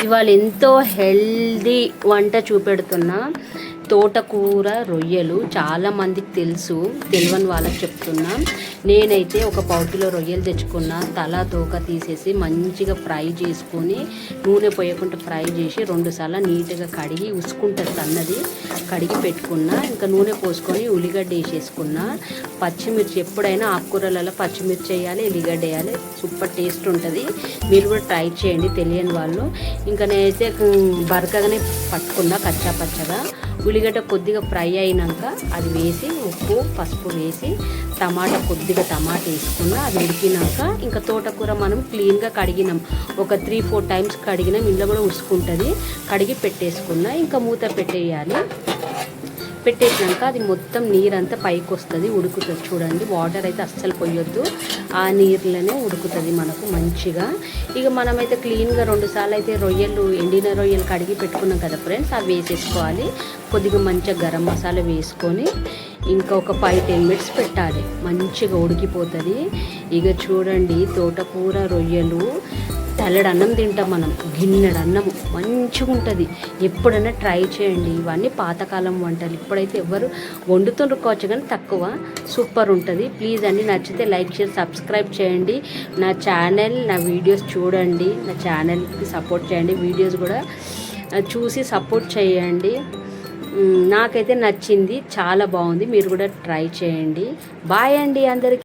ఇవాళ ఎంతో హెల్దీ వంట చూపెడుతున్నా. తోటకూర రొయ్యలు చాలామందికి తెలుసు, తెలియని వాళ్ళకి చెప్తున్నా. నేనైతే ఒక పావుకిలో రొయ్యలు తెచ్చుకున్నా. తల తోక తీసేసి మంచిగా ఫ్రై చేసుకొని, నూనె పోయకుండా ఫ్రై చేసి 2 సార్లు నీట్గా కడిగి ఉసుకుంటుంది సన్నది కడిగి పెట్టుకున్నా. ఇంకా నూనె పోసుకొని ఉల్లిగడ్డ వేసేసుకున్నా. పచ్చిమిర్చి ఎప్పుడైనా ఆకుకూరలలో పచ్చిమిర్చి వేయాలి, ఎల్లిగడ్డ వేయాలి, సూపర్ టేస్ట్ ఉంటుంది. మీరు కూడా ట్రై చేయండి తెలియని వాళ్ళు. ఇంకా నేనైతే బరకగానే పట్టుకున్నా కచ్చా పచ్చగా. ఉల్లిగడ్డ కొద్దిగా ఫ్రై అయినాక అది వేసి ఉప్పు పసుపు వేసి కొద్దిగా టమాటా వేసుకున్నా. అది ఉడికినాక ఇంకా తోటకూర మనం క్లీన్గా కడిగినాం, ఒక 3-4 టైమ్స్ కడిగినాం. ఇంట్లో కూడా ఉసుకుంటుంది. కడిగి పెట్టేసుకున్నా. ఇంకా మూత పెట్టేయాలి. పెట్టేసినాక అది మొత్తం నీరంతా పైకి వస్తుంది, ఉడుకుతుంది. చూడండి, వాటర్ అయితే అస్సలు పోయొద్దు, ఆ నీరులోనే ఉడుకుతుంది మనకు మంచిగా. ఇక మనమైతే క్లీన్గా 2 సార్లు అయితే రొయ్యలు, ఎండిన రొయ్యలు కడిగి పెట్టుకున్నాం కదా ఫ్రెండ్స్, అవి వేసేసుకోవాలి. కొద్దిగా మంచిగా గరం మసాలా వేసుకొని ఇంకా ఒక 5-10 మినిట్స్ పెట్టాలి, మంచిగా ఉడికిపోతుంది. ఇక చూడండి, తోటకూర రొయ్యలు తెల్లడి అన్నం తింటాం మనం, గిన్నెడు అన్నం మంచిగా ఉంటుంది. ఎప్పుడైనా ట్రై చేయండి. ఇవన్నీ పాతకాలం వంటలు, ఇప్పుడైతే ఎవరు వండుతుండుకోవచ్చు కానీ తక్కువ. సూపర్ ఉంటుంది. ప్లీజ్ అండి, నచ్చితే లైక్ షేర్ సబ్స్క్రైబ్ చేయండి. నా ఛానల్, నా వీడియోస్ చూడండి, నా ఛానల్కి సపోర్ట్ చేయండి. వీడియోస్ కూడా చూసి సపోర్ట్ చేయండి. నాకైతే నచ్చింది, చాలా బాగుంది. మీరు కూడా ట్రై చేయండి. బాయ్ అండి అందరికీ.